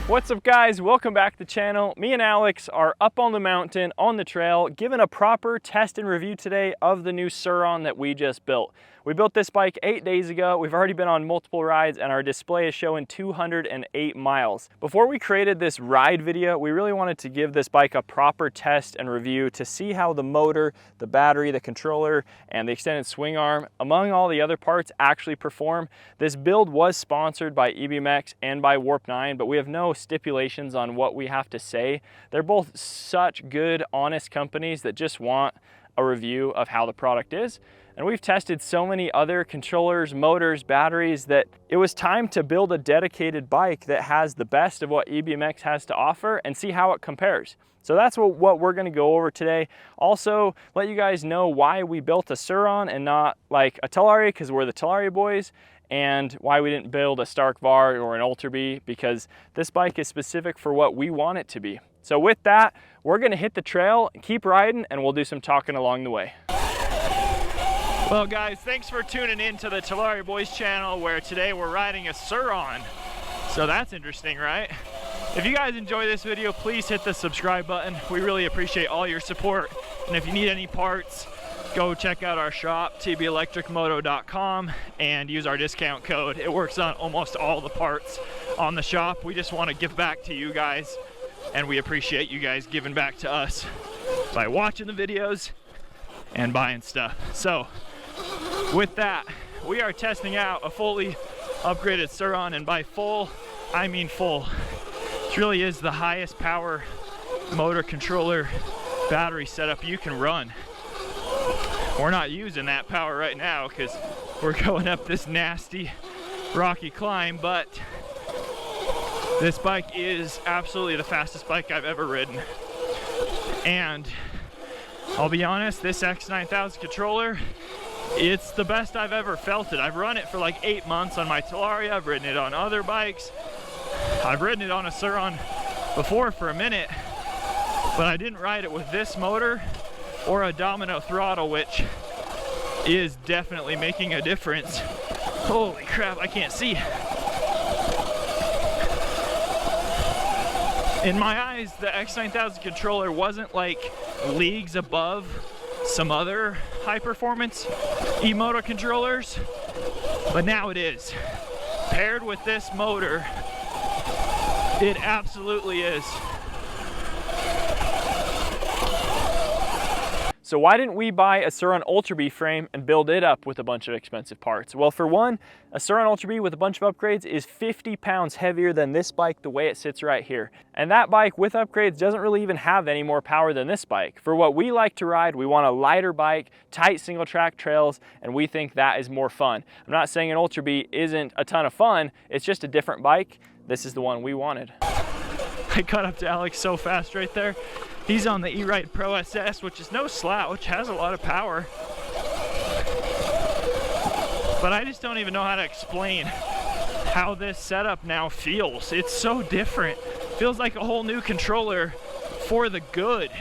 What's up guys, welcome back to the channel. Me and Alex are up on the mountain on the trail giving a proper test and review today of the new Surron that we just built. We built this bike 8 days ago. We've already been on multiple rides and our display is showing 208 miles. Before we created this ride video, we really wanted to give this bike a proper test and review to see how the motor, the battery, the controller, and the extended swing arm, among all the other parts, actually perform. This build was sponsored by EBike and by Warp 9, but we have no stipulations on what we have to say. They're both such good, honest companies that just want a review of how the product is. And we've tested so many other controllers, motors, batteries that it was time to build a dedicated bike that has the best of what EBike has to offer and see how it compares. So that's what we're gonna go over today. Also, let you guys know why we built a Surron and not like a Talaria, because we're the Talaria boys, and why we didn't build a Stark VARG or an Ultra B, because this bike is specific for what we want it to be. So with that, we're gonna hit the trail, keep riding, and we'll do some talking along the way. Well guys, thanks for tuning in to the Talaria Boys channel, where today we're riding a Surron. So that's interesting, right? If you guys enjoy this video, please hit the subscribe button. We really appreciate all your support. And if you need any parts, go check out our shop, tbelectricmoto.com, and use our discount code. It works on almost all the parts on the shop. We just want to give back to you guys, and we appreciate you guys giving back to us by watching the videos and buying stuff. So with that, we are testing out a fully upgraded Surron, and by full, I mean full. This really is the highest power motor, controller, battery setup you can run. We're not using that power right now because we're going up this nasty rocky climb, but this bike is absolutely the fastest bike I've ever ridden. And I'll be honest, this X9000 controller, it's the best I've ever felt it. I've run it for like 8 months on my Talaria. I've ridden it on other bikes. I've ridden it on a Surron before for a minute, but I didn't ride it with this motor or a domino throttle, which is definitely making a difference. Holy crap, I can't see. In my eyes, the X9000 controller wasn't like leagues above some other high performance E-moto controllers, but now it is. Paired with this motor, it absolutely is. So why didn't we buy a Surron Ultra B frame and build it up with a bunch of expensive parts? Well, for one, a Surron Ultra B with a bunch of upgrades is 50 pounds heavier than this bike the way it sits right here. And that bike with upgrades doesn't really even have any more power than this bike. For what we like to ride, we want a lighter bike, tight single track trails, and we think that is more fun. I'm not saying an Ultra B isn't a ton of fun, it's just a different bike. This is the one we wanted. I caught up to Alex so fast right there. He's on the E-Ride Pro SS, which is no slouch, has a lot of power. But I just don't even know how to explain how this setup now feels. It's so different. Feels like a whole new controller for the good.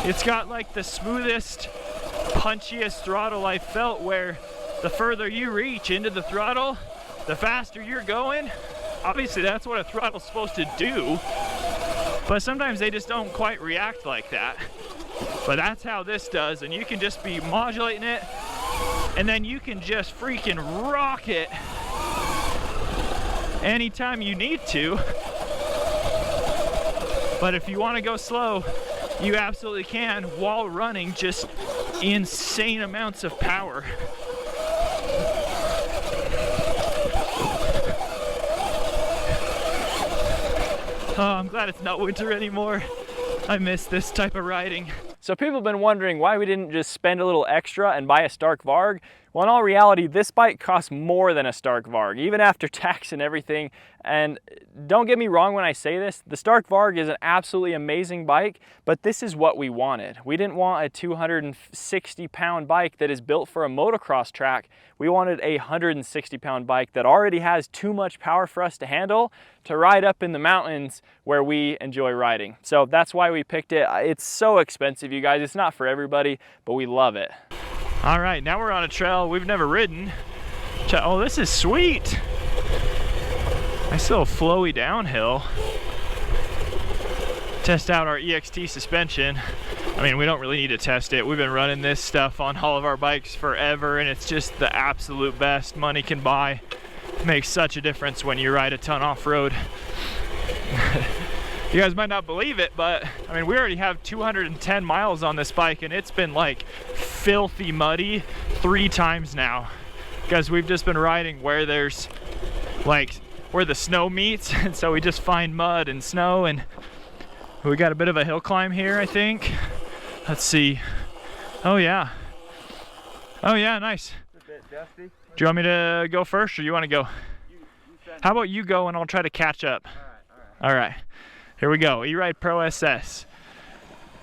It's got like the smoothest, punchiest throttle I've felt, where the further you reach into the throttle, the faster you're going. Obviously that's what a throttle's supposed to do, but sometimes they just don't quite react like that. But that's how this does, and you can just be modulating it, and then you can just freaking rock it anytime you need to. But if you want to go slow, you absolutely can while running just insane amounts of power. Oh, I'm glad it's not winter anymore. I miss this type of riding. So people have been wondering why we didn't just spend a little extra and buy a Stark VARG. Well, in all reality, this bike costs more than a Stark VARG, even after tax and everything. And don't get me wrong when I say this, the Stark VARG is an absolutely amazing bike, but this is what we wanted. We didn't want a 260-pound bike that is built for a motocross track. We wanted a 160-pound bike that already has too much power for us to handle to ride up in the mountains where we enjoy riding. So that's why we picked it. It's so expensive, you guys. It's not for everybody, but we love it. All right, now we're on a trail we've never ridden. Oh, this is sweet. Nice little flowy downhill. Test out our EXT suspension. I mean, we don't really need to test it. We've been running this stuff on all of our bikes forever, and it's just the absolute best money can buy. It makes such a difference when you ride a ton off-road. You guys might not believe it, but I mean, we already have 210 miles on this bike, and it's been like filthy muddy 3 times now, because we've just been riding where there's like where the snow meets, and so we just find mud and snow. And we got a bit of a hill climb here, I think. Let's see. Oh yeah, nice. It's a bit dusty. Do you want me to go first, or you want to go? How about you go and I'll try to catch up? All right. Here we go. E-Ride Pro SS.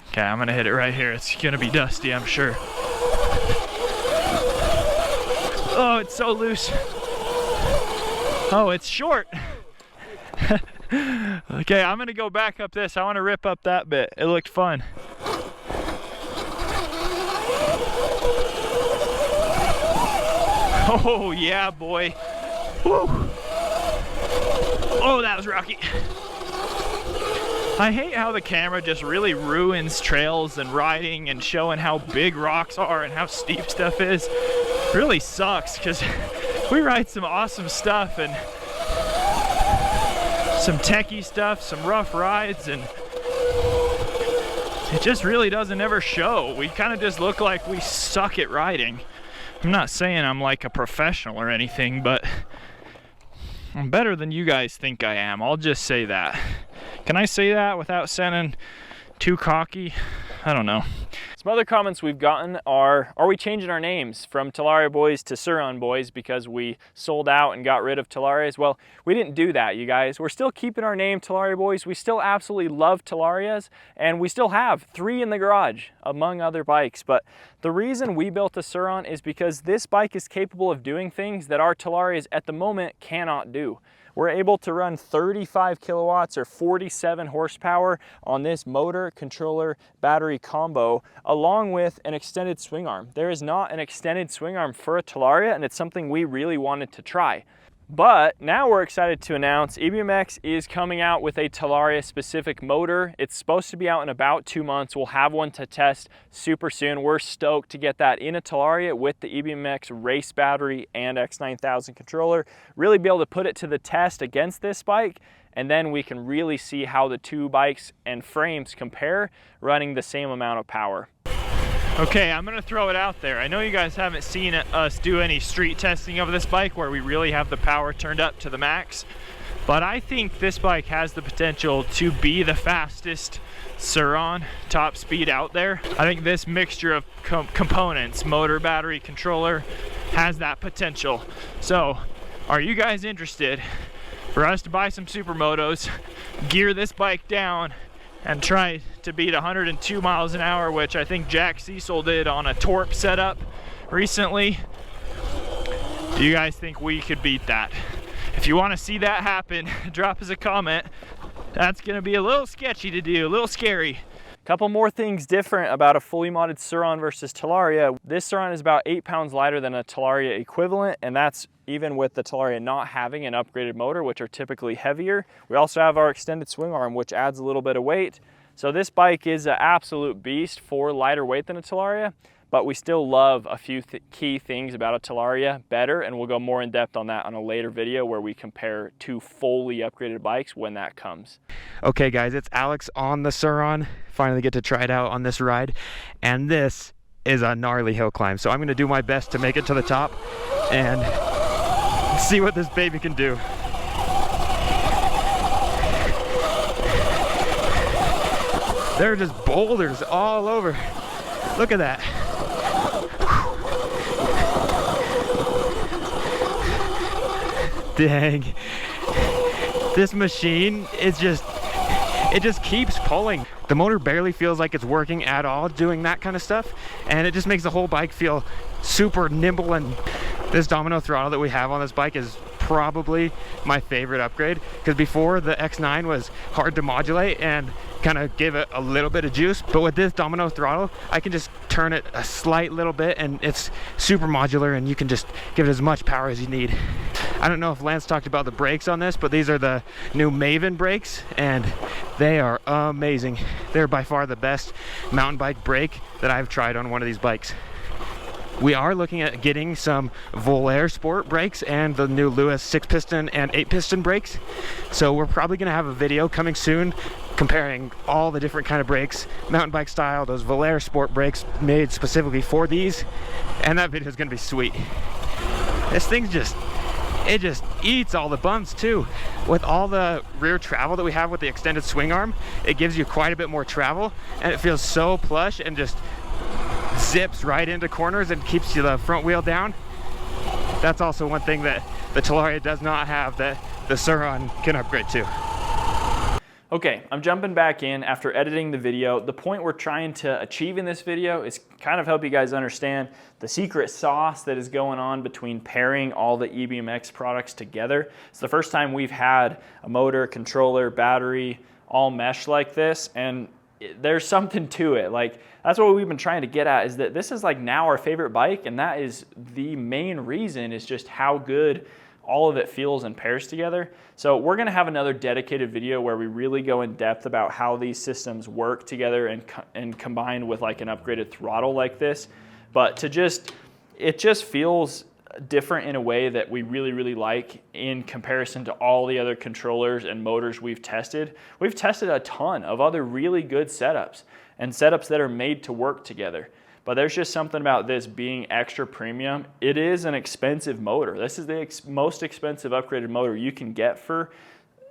Okay, I'm gonna hit it right here. It's gonna be dusty, I'm sure. Oh, it's so loose. Oh, it's short. Okay, I'm gonna go back up this. I wanna rip up that bit. It looked fun. Oh yeah, boy. Woo. Oh, that was rocky. I hate how the camera just really ruins trails and riding and showing how big rocks are and how steep stuff is. It really sucks, because we ride some awesome stuff and some techie stuff, some rough rides, and it just really doesn't ever show. We kind of just look like we suck at riding. I'm not saying I'm like a professional or anything, but I'm better than you guys think I am. I'll just say that. Can I say that without sounding too cocky? I don't know. Some other comments we've gotten are we changing our names from Talaria Boys to Surron Boys because we sold out and got rid of Talarias? Well, we didn't do that, you guys. We're still keeping our name Talaria Boys. We still absolutely love Talarias, and we still have 3 in the garage, among other bikes. But the reason we built a Surron is because this bike is capable of doing things that our Talarias at the moment cannot do. We're able to run 35 kilowatts or 47 horsepower on this motor, controller, battery combo, along with an extended swing arm. There is not an extended swing arm for a Talaria, and it's something we really wanted to try. But now we're excited to announce EBMX is coming out with a Talaria specific motor. It's supposed to be out in about 2 months. We'll have one to test super soon. We're stoked to get that in a Talaria with the EBMX race battery and X9000 controller. Really be able to put it to the test against this bike, and then we can really see how the 2 bikes and frames compare running the same amount of power. Okay, I'm gonna throw it out there. I know you guys haven't seen us do any street testing of this bike where we really have the power turned up to the max, but I think this bike has the potential to be the fastest Surron top speed out there. I think this mixture of components, motor, battery, controller, has that potential. So, are you guys interested for us to buy some supermotos, gear this bike down, and try to beat 102 miles an hour, which I think Jack Cecil did on a Torp setup recently? Do you guys think we could beat that? If you want to see that happen, drop us a comment. That's going to be a little sketchy to do, a little scary. Couple more things different about a fully modded Surron versus Talaria. This Surron is about 8 pounds lighter than a Talaria equivalent, and that's even with the Talaria not having an upgraded motor, which are typically heavier. We also have our extended swing arm, which adds a little bit of weight. So this bike is an absolute beast for lighter weight than a Talaria, but we still love a few key things about a Talaria better, and we'll go more in depth on that on a later video where we compare 2 fully upgraded bikes when that comes. Okay guys, it's Alex on the Surron. Finally get to try it out on this ride, and this is a gnarly hill climb. So I'm gonna do my best to make it to the top and see what this baby can do. There are just boulders all over. Look at that. Dang. This machine is just, it just keeps pulling. The motor barely feels like it's working at all doing that kind of stuff, and it just makes the whole bike feel super nimble. And this domino throttle that we have on this bike is probably my favorite upgrade, because before the X9 was hard to modulate and kind of give it a little bit of juice, but with this domino throttle I can just turn it a slight little bit and it's super modular and you can just give it as much power as you need. I don't know if Lance talked about the brakes on this, but these are the new Maven brakes and they are amazing. They're by far the best mountain bike brake that I've tried on one of these bikes. We are looking at getting some Volair Sport brakes and the new Lewis 6-piston and 8-piston brakes. So we're probably going to have a video coming soon comparing all the different kind of brakes, mountain bike style, those Volair Sport brakes made specifically for these. And that video is going to be sweet. This thing's it just eats all the bumps too. With all the rear travel that we have with the extended swing arm, it gives you quite a bit more travel and it feels so plush and just zips right into corners and keeps you the front wheel down. That's also one thing that the Talaria does not have that the Surron can upgrade to. Okay, I'm jumping back in after editing the video. The point we're trying to achieve in this video is kind of help you guys understand the secret sauce that is going on between pairing all the EBMX products together. It's the first time we've had a motor, controller, battery, all mesh like this, and there's something to it. Like, that's what we've been trying to get at, is that this is like now our favorite bike, and that is the main reason, is just how good all of it feels and pairs together. So we're gonna have another dedicated video where we really go in depth about how these systems work together and combined with like an upgraded throttle like this. But it just feels different in a way that we really, really like in comparison to all the other controllers and motors we've tested. We've tested a ton of other really good setups and setups that are made to work together. But there's just something about this being extra premium. It is an expensive motor. This is the most expensive upgraded motor you can get for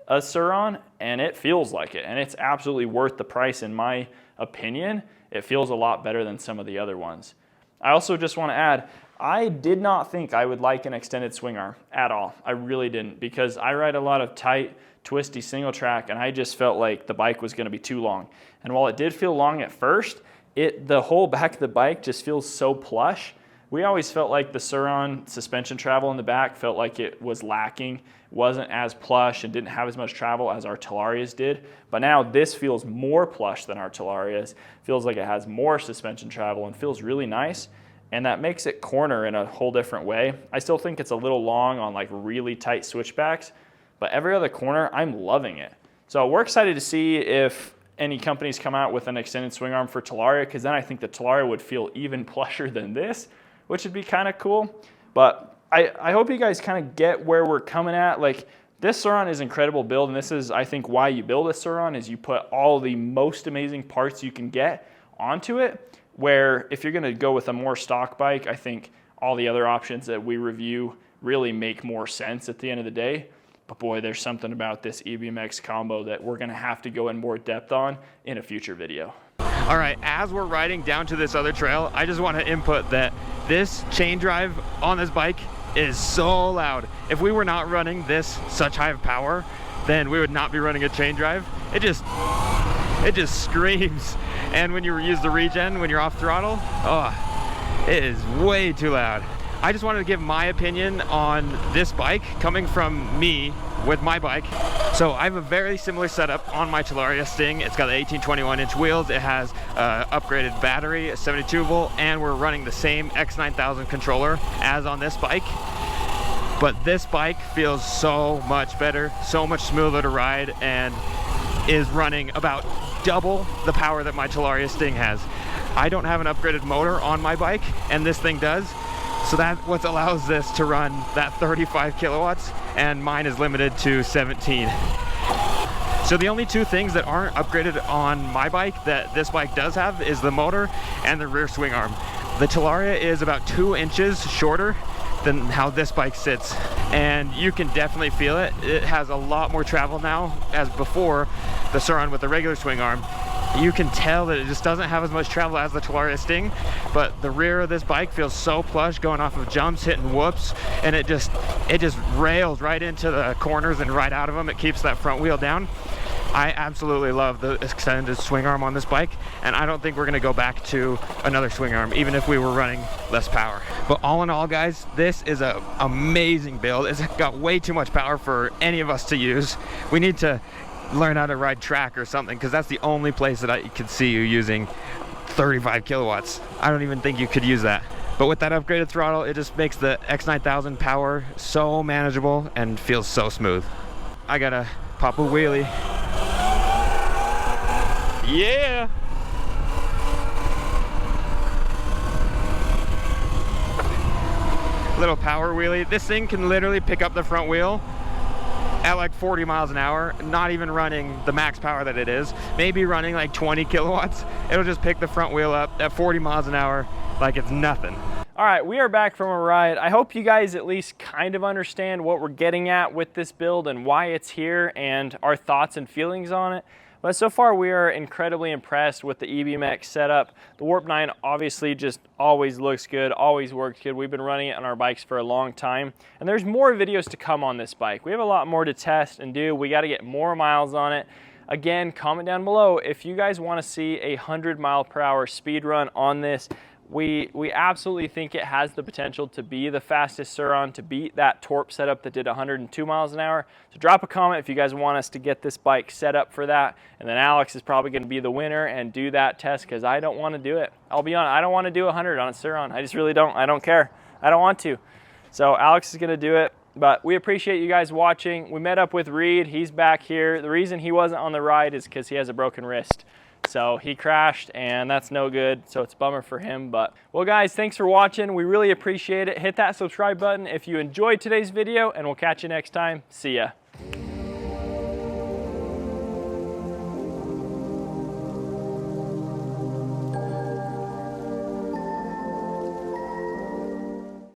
a Surron, and it feels like it. And it's absolutely worth the price in my opinion. It feels a lot better than some of the other ones. I also just want to add, I did not think I would like an extended swing arm at all. I really didn't, because I ride a lot of tight, twisty single track, and I just felt like the bike was going to be too long. And while it did feel long at first, the whole back of the bike just feels so plush. We always felt like the Surron suspension travel in the back felt like it was lacking, wasn't as plush and didn't have as much travel as our Talarias did. But now this feels more plush than our Talarias. Feels like it has more suspension travel and feels really nice. And that makes it corner in a whole different way. I still think it's a little long on like really tight switchbacks, but every other corner, I'm loving it. So we're excited to see if any companies come out with an extended swing arm for Talaria, because then I think the Talaria would feel even plusher than this, which would be kind of cool. But I hope you guys kind of get where we're coming at. Like, this Surron is an incredible build, and this is, I think, why you build a Surron, is you put all the most amazing parts you can get onto it, where if you're gonna go with a more stock bike, I think all the other options that we review really make more sense at the end of the day. But boy, there's something about this EBMX combo that we're gonna have to go in more depth on in a future video. All right, as we're riding down to this other trail, I just want to input that this chain drive on this bike is so loud. If we were not running this such high power, then we would not be running a chain drive. It just screams. And when you use the regen, when you're off throttle, oh, it is way too loud. I just wanted to give my opinion on this bike coming from me with my bike. So I have a very similar setup on my Talariasting. It's got the 18-21-inch wheels. It has upgraded battery, a 72 volt, and we're running the same X9000 controller as on this bike. But this bike feels so much better, so much smoother to ride, and is running about double the power that my Talariasting has. I don't have an upgraded motor on my bike, and this thing does. So that's what allows this to run that 35 kilowatts, and mine is limited to 17. So the only two things that aren't upgraded on my bike that this bike does have is the motor and the rear swing arm. The Talaria is about 2 inches shorter than how this bike sits, and you can definitely feel it. It has a lot more travel now as before the Surron with the regular swing arm. You can tell that it just doesn't have as much travel as the Talariasting, but the rear of this bike feels so plush, going off of jumps, hitting whoops, and it just rails right into the corners and right out of them. It keeps that front wheel down. I absolutely love the extended swing arm on this bike, and I don't think we're gonna go back to another swing arm, even if we were running less power. But all in all, guys, this is an amazing build. It's got way too much power for any of us to use. We need to learn how to ride track or something, because that's the only place that I could see you using 35 kilowatts. I don't even think you could use that. But with that upgraded throttle, it just makes the X9000 power so manageable and feels so smooth. I gotta pop a wheelie. Yeah! Little power wheelie. This thing can literally pick up the front wheel at like 40 miles an hour, not even running the max power that it is, maybe running like 20 kilowatts. It'll just pick the front wheel up at 40 miles an hour like it's nothing. All right, we are back from a ride. I hope you guys at least kind of understand what we're getting at with this build and why it's here and our thoughts and feelings on it. But so far we are incredibly impressed with the EBike setup. The Warp 9 obviously just always looks good, always works good. We've been running it on our bikes for a long time, and there's more videos to come on this bike. We have a lot more to test and do. We got to get more miles on it. Again, comment down below if you guys want to see a 100-mile-per-hour speed run on this. We absolutely think it has the potential to be the fastest Surron, to beat that Torp setup that did 102 miles an hour. So drop a comment if you guys want us to get this bike set up for that. And then Alex is probably going to be the winner and do that test, because I don't want to do it. I'll be honest, I don't want to do 100 on a Surron. I just really don't. I don't care. I don't want to. So Alex is going to do it. But we appreciate you guys watching. We met up with Reed. He's back here. The reason he wasn't on the ride is because he has a broken wrist. So he crashed, and that's no good, so it's a bummer for him. But well, guys, thanks for watching. We really appreciate it. Hit that subscribe button if you enjoyed today's video, and we'll catch you next time. See ya.